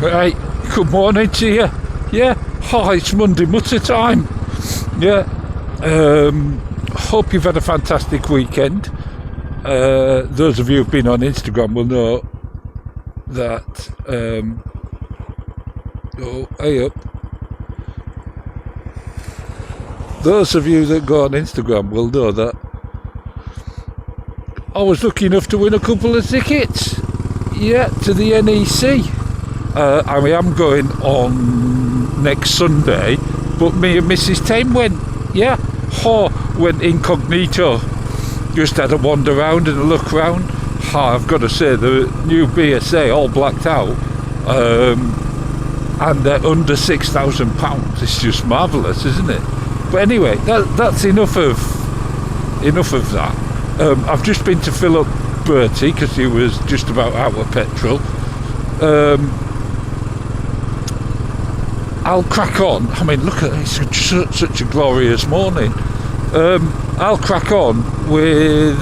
Right, good morning to you. Yeah, it's Monday Mutter time. Yeah, hope you've had a fantastic weekend. Those of you who've been on Instagram will know that, Those of you that go on Instagram will know that I was lucky enough to win a couple of tickets, to the NEC. I am going on next Sunday, but me and Mrs. Tame went, went incognito, just had a wander around and a look round. I've got to say, the new BSA all blacked out, and they're under £6,000. It's just marvellous, isn't it? But anyway, that's enough of that. I've just been to fill up Bertie because he was just about out of petrol. I'll crack on. I mean, look at this, it's such a glorious morning. I'll crack on with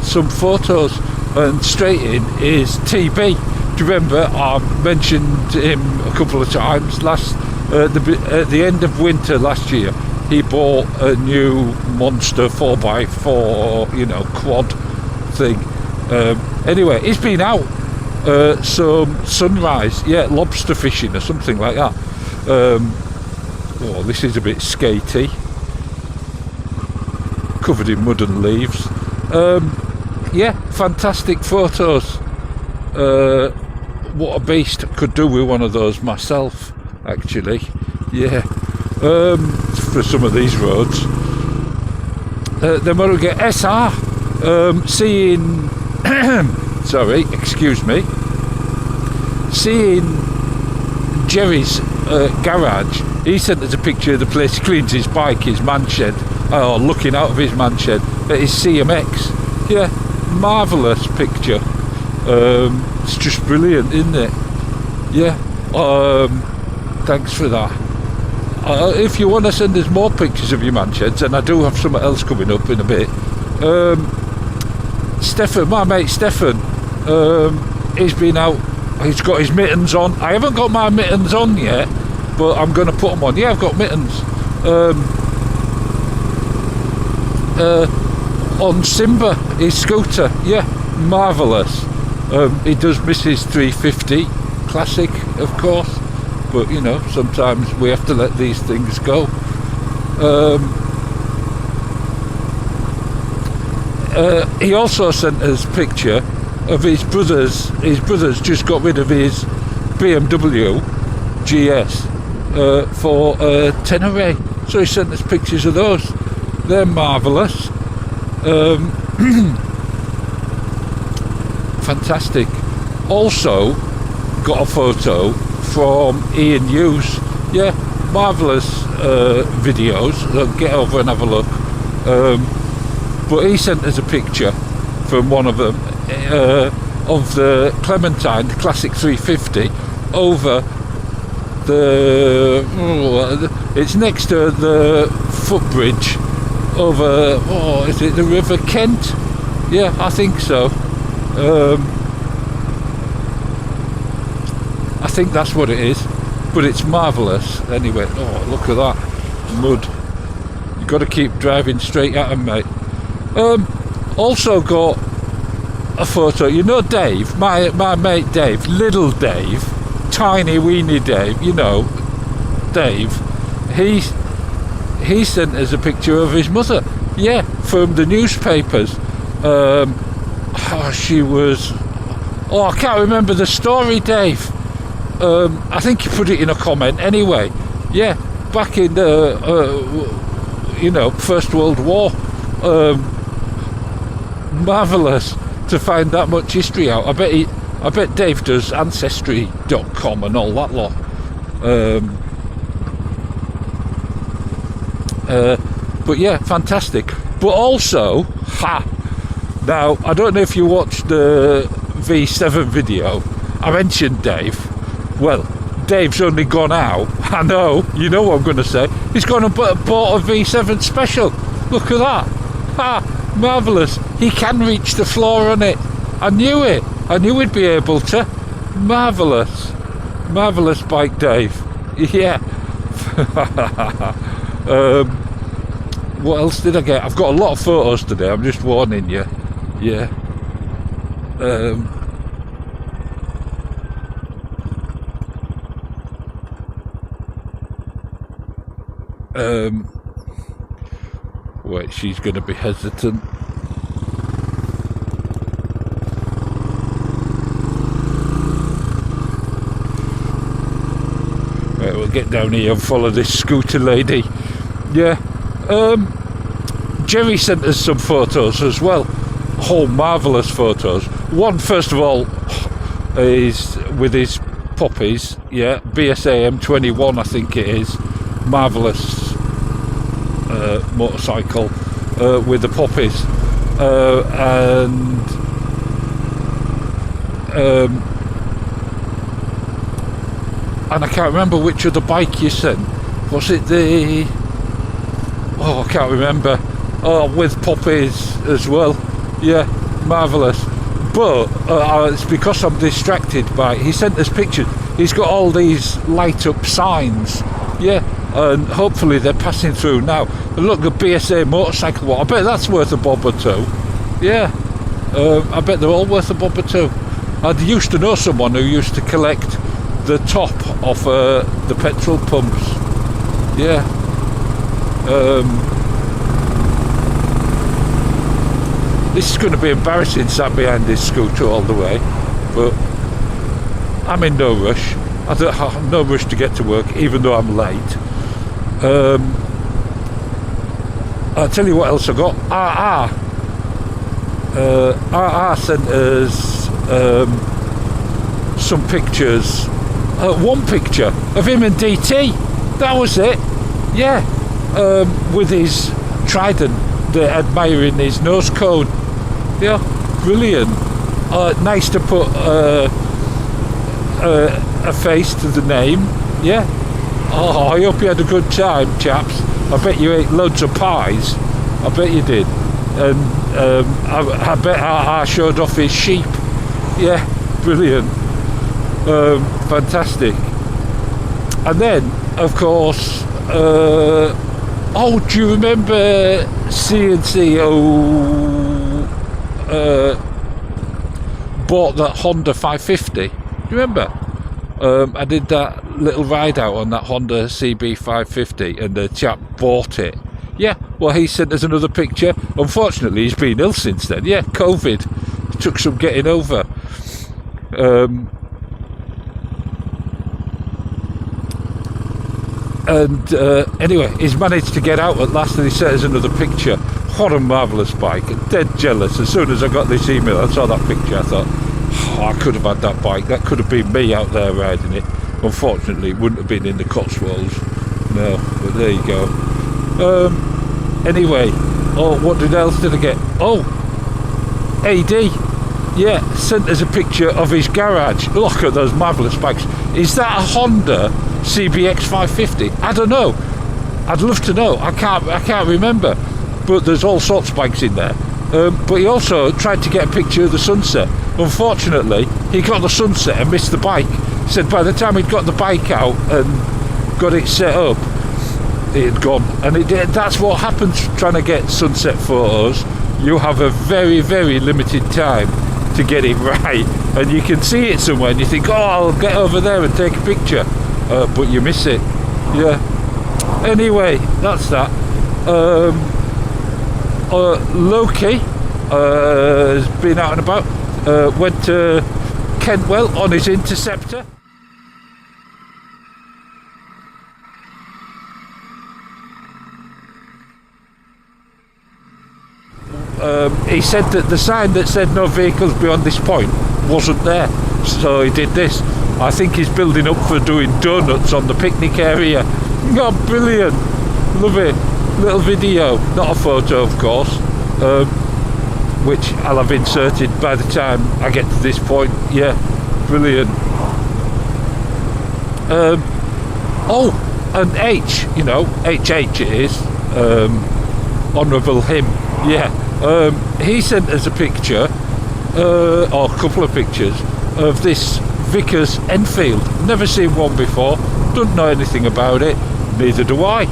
some photos, and straight in is TB. Do you remember I mentioned him a couple of times at the end of winter last year? He bought a new monster 4x4, quad thing. Anyway, he's been out some sunrise, lobster fishing or something like that. This is a bit skatey, covered in mud and leaves. Fantastic photos. What a beast. Could do with one of those myself, actually. For some of these roads. Then we'll get SR, seeing Jerry's garage. He sent us a picture of the place he cleans his bike, his man shed, or looking out of his man shed at his CMX. Marvellous picture. It's just brilliant, isn't it? Thanks for that. If you want to send us more pictures of your man sheds, and I do have something else coming up in a bit. Stefan, my mate Stefan, he's been out, he's got his mittens on. I haven't got my mittens on yet, but I'm going to put them on. I've got mittens. On Simba, his scooter, marvellous. He does Mrs. 350 Classic, of course. But, sometimes we have to let these things go. He also sent us a picture of his brothers. His brothers just got rid of his BMW GS for Tenere. So he sent us pictures of those. They're marvellous. Fantastic. Also got a photo from Ian Hughes. Marvellous videos. Get over and have a look. But he sent us a picture from one of them of the Clementine, the Classic 350, over it's next to the footbridge over, is it the River Kent? I think so. I think that's what it is, but it's marvellous. Anyway, look at that mud. You've got to keep driving straight at them, mate. Also got a photo. Dave, my mate Dave, little Dave, tiny weeny Dave. Dave. He sent us a picture of his mother. From the newspapers. She was. I can't remember the story, Dave. I think you put it in a comment anyway. Back in the First World War. Marvellous to find that much history out. I bet Dave does Ancestry.com and all that lot. But fantastic. But also, now I don't know if you watched the V7 video. I mentioned Dave. Well, Dave's only gone out. I know, you know what I'm going to say. He's gone and bought a V7 special. Look at that. Marvellous. He can reach the floor on it. I knew it. I knew he'd be able to. Marvellous. Marvellous bike, Dave. Yeah. What else did I get? I've got a lot of photos today, I'm just warning you. Yeah. Wait, she's going to be hesitant. Right, we'll get down here and follow this scooter lady. Yeah. Jerry sent us some photos as well. Whole marvellous photos. One, first of all, is with his puppies. Yeah, BSA M21, I think it is. Marvellous motorcycle with the puppies. And I can't remember which other bike you sent. Was it the... Oh, I can't remember. Oh, with puppies as well. Yeah, marvellous. But it's because I'm distracted by... He sent us pictures. He's got all these light-up signs. Yeah, and hopefully they're passing through now. And look, the BSA motorcycle one. I bet that's worth a bob or two. Yeah, I bet they're all worth a bob or two. I used to know someone who used to collect the top off the petrol pumps. Yeah. This is going to be embarrassing, sat behind this scooter all the way, but I'm in no rush. I don't have no rush to get to work, even though I'm late. I'll tell you what else I got. RR sent us some pictures. One picture of him and DT. That was it. Yeah. With his trident, admiring his nose cone. Yeah, brilliant. Nice to put a face to the name. Yeah. Oh, I hope you had a good time, chaps. I bet you ate loads of pies. I bet you did. And I bet I showed off his sheep. Yeah, brilliant. Fantastic. And then, of course, oh, do you remember CNC bought that Honda 550? Do you remember? I did that little ride out on that Honda CB 550 and the chap bought it. Yeah, well, he sent us another picture. Unfortunately, he's been ill since then. Yeah, COVID. It took some getting over. And anyway, he's managed to get out at last and he sent us another picture. What a marvellous bike. I'm dead jealous. As soon as I got this email, I saw that picture, I thought, oh, I could have had that bike. That could have been me out there riding it. Unfortunately, it wouldn't have been in the Cotswolds. No, but there you go. Anyway, oh, what else did I get? Oh, AD. Yeah, sent us a picture of his garage. Look at those marvellous bikes. Is that a Honda CBX 550? I don't know. I'd love to know. I can't remember. But there's all sorts of bikes in there. But he also tried to get a picture of the sunset. Unfortunately, he got the sunset and missed the bike. He said by the time he'd got the bike out and got it set up, it had gone. And that's what happens trying to get sunset photos. You have a very, very limited time to get it right. And you can see it somewhere and you think, oh, I'll get over there and take a picture. But you miss it. Yeah. Anyway, that's that. Loki has been out and about. Went to Kentwell on his Interceptor. He said that the sign that said no vehicles beyond this point wasn't there, so he did this. I think he's building up for doing donuts on the picnic area. Oh, brilliant. Love it. Little video, not a photo of course, which I'll have inserted by the time I get to this point. Yeah, brilliant. Oh, and H, you know, HH it is, honourable him. Yeah, he sent us a picture, or a couple of pictures of this Vickers Enfield. Never seen one before, don't know anything about it, neither do I.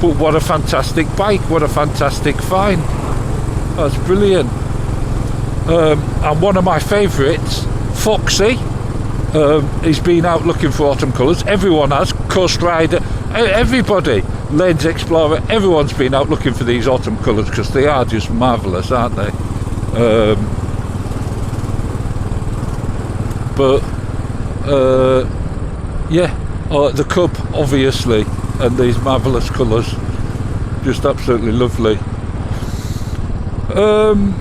But what a fantastic bike, what a fantastic find. That's brilliant. And one of my favourites, Foxy, he's been out looking for autumn colours. Everyone has, Coast Rider, everybody, Lanes Explorer, everyone's been out looking for these autumn colours because they are just marvellous, aren't they? Yeah, the Cub, obviously, and these marvellous colours, just absolutely lovely. And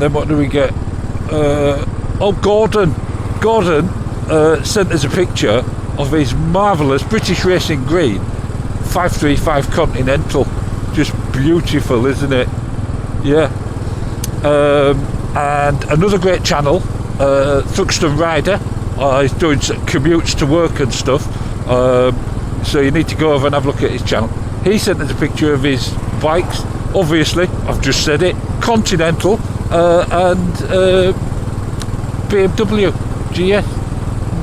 then what do we get? Gordon sent us a picture of his marvellous British Racing Green 535 Continental. Just beautiful, isn't it? Yeah. And another great channel, Thruxton Rider. He's doing commutes to work and stuff, so you need to go over and have a look at his channel. He sent us a picture of his bikes. Obviously, I've just said it, Continental and BMW GS,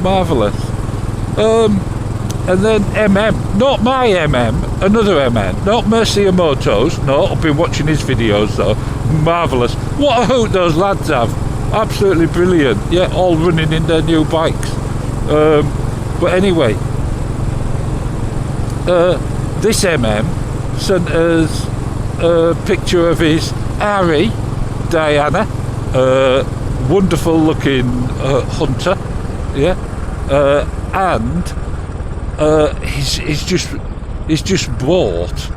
marvellous. And then not my another not Mercia Motos. No, I've been watching his videos though. Marvellous. What a hoot those lads have. Absolutely brilliant. Yeah, all running in their new bikes. But anyway, this sent us a picture of his RE Diana, wonderful looking Hunter, yeah, and he's just bought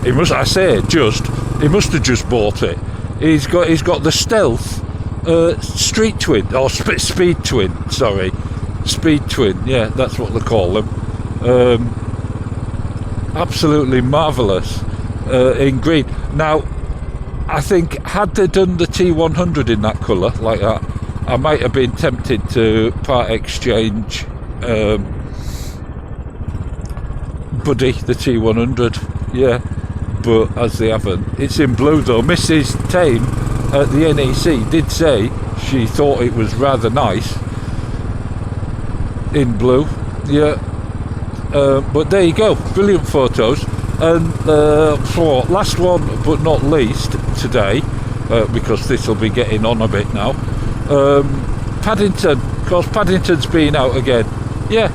he must have just bought it. He's got the Stealth Street Twin, or Speed Twin, sorry, Speed Twin, yeah, that's what they call them. Absolutely marvellous in green. Now, I think had they done the T100 in that colour like that, I might have been tempted to part exchange Buddy, the T100, yeah, but as they haven't. It's in blue though. Mrs. Tame at the NEC did say she thought it was rather nice in blue, yeah. But there you go, brilliant photos. And for last one but not least today, because this will be getting on a bit now, Paddington. Of course, Paddington's been out again, yeah.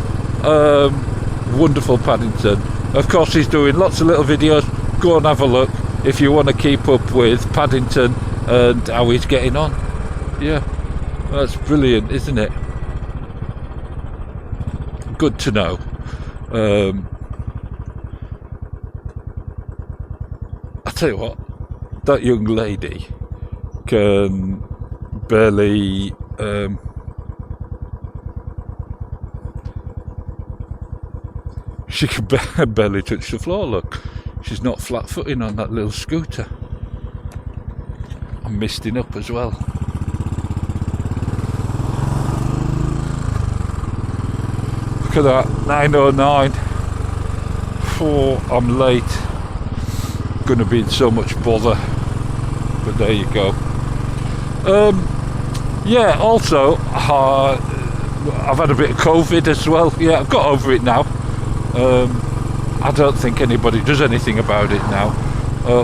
Wonderful Paddington. Of course, he's doing lots of little videos. Go and have a look if you want to keep up with Paddington and how he's getting on. Yeah, that's brilliant, isn't it? Good to know. I tell you what, that young lady can barely she can barely touch the floor. Look, she's not flat-footing on that little scooter. I'm misting up as well. Look at that, 9:09. Oh, I'm late. Gonna be in so much bother, but there you go. Yeah, also I've had a bit of COVID as well. Yeah, I've got over it now. I don't think anybody does anything about it now.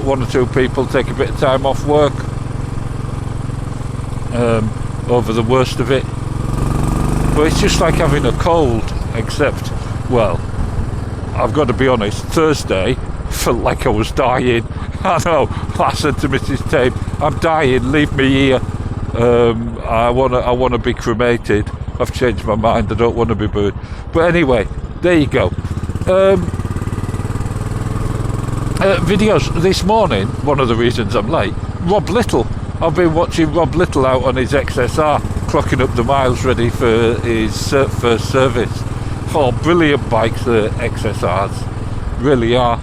One or two people take a bit of time off work over the worst of it, but it's just like having a cold, except, well, I've got to be honest, Thursday felt like I was dying. I know, I said to Mrs. Tame, I'm dying, leave me here. I want to be cremated. I've changed my mind, I don't want to be burned. But anyway, there you go. Videos this morning, one of the reasons I'm late, Rob Little. I've been watching Rob Little out on his XSR, clocking up the miles ready for his first service. Oh, brilliant bikes, the XSRs, really are.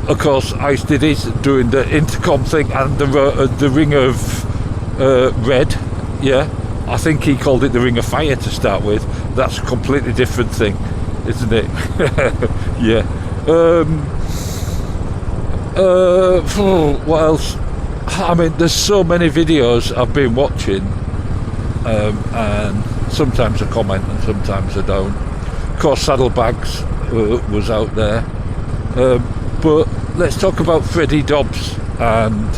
Of course, Ice did his, doing the intercom thing and the ring of red, yeah. I think he called it the ring of fire to start with. That's a completely different thing, isn't it? Yeah. What else? I mean, there's so many videos I've been watching, and sometimes I comment and sometimes I don't. Of course, Saddlebags was out there, but let's talk about Freddie Dobbs and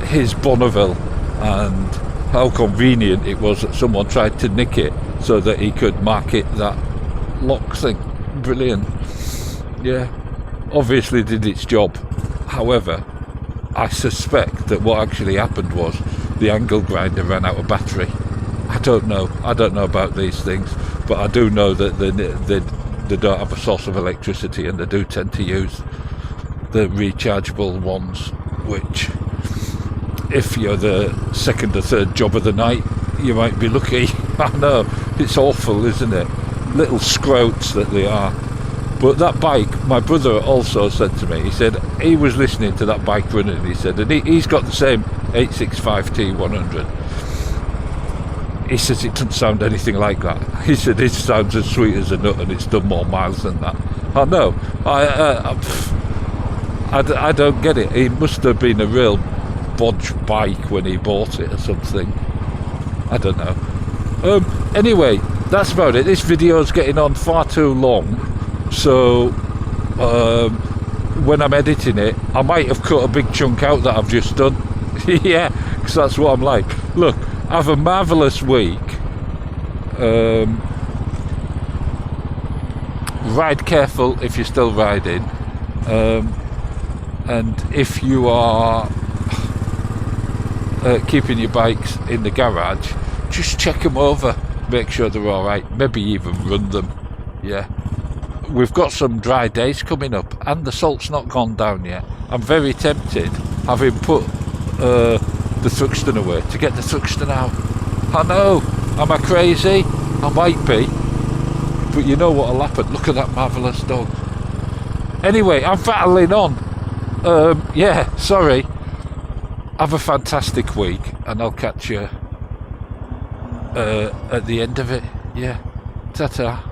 his Bonneville, and how convenient it was that someone tried to nick it so that he could market that lock thing. Brilliant. Yeah, obviously did its job. However, I suspect that what actually happened was the angle grinder ran out of battery. I don't know about these things, but I do know that they don't have a source of electricity, and they do tend to use the rechargeable ones, which, if you're the second or third job of the night, you might be lucky. I know, it's awful, isn't it? Little scrouts that they are. But that bike, my brother also said to me, he said he was listening to that bike running, he said, and he's got the same 865T100. He says it doesn't sound anything like that. He said it sounds as sweet as a nut, and it's done more miles than that. I know. I don't get it. He must have been a real bodge bike when he bought it or something. I don't know. Anyway, that's about it. This video's getting on far too long, so when I'm editing it, I might have cut a big chunk out that I've just done. Yeah, because that's what I'm like. Look, have a marvellous week. Ride careful if you're still riding, and if you are keeping your bikes in the garage, just check them over, make sure they're alright, maybe even run them. Yeah, we've got some dry days coming up and the salt's not gone down yet. I'm very tempted, having put the Thruxton away, to get the Thruxton out. I know, am I crazy? I might be, but you know what'll happen. Look at that marvellous dog. Anyway, I'm rattling on. Yeah, sorry. Have a fantastic week, and I'll catch you at the end of it. Yeah, ta-ta.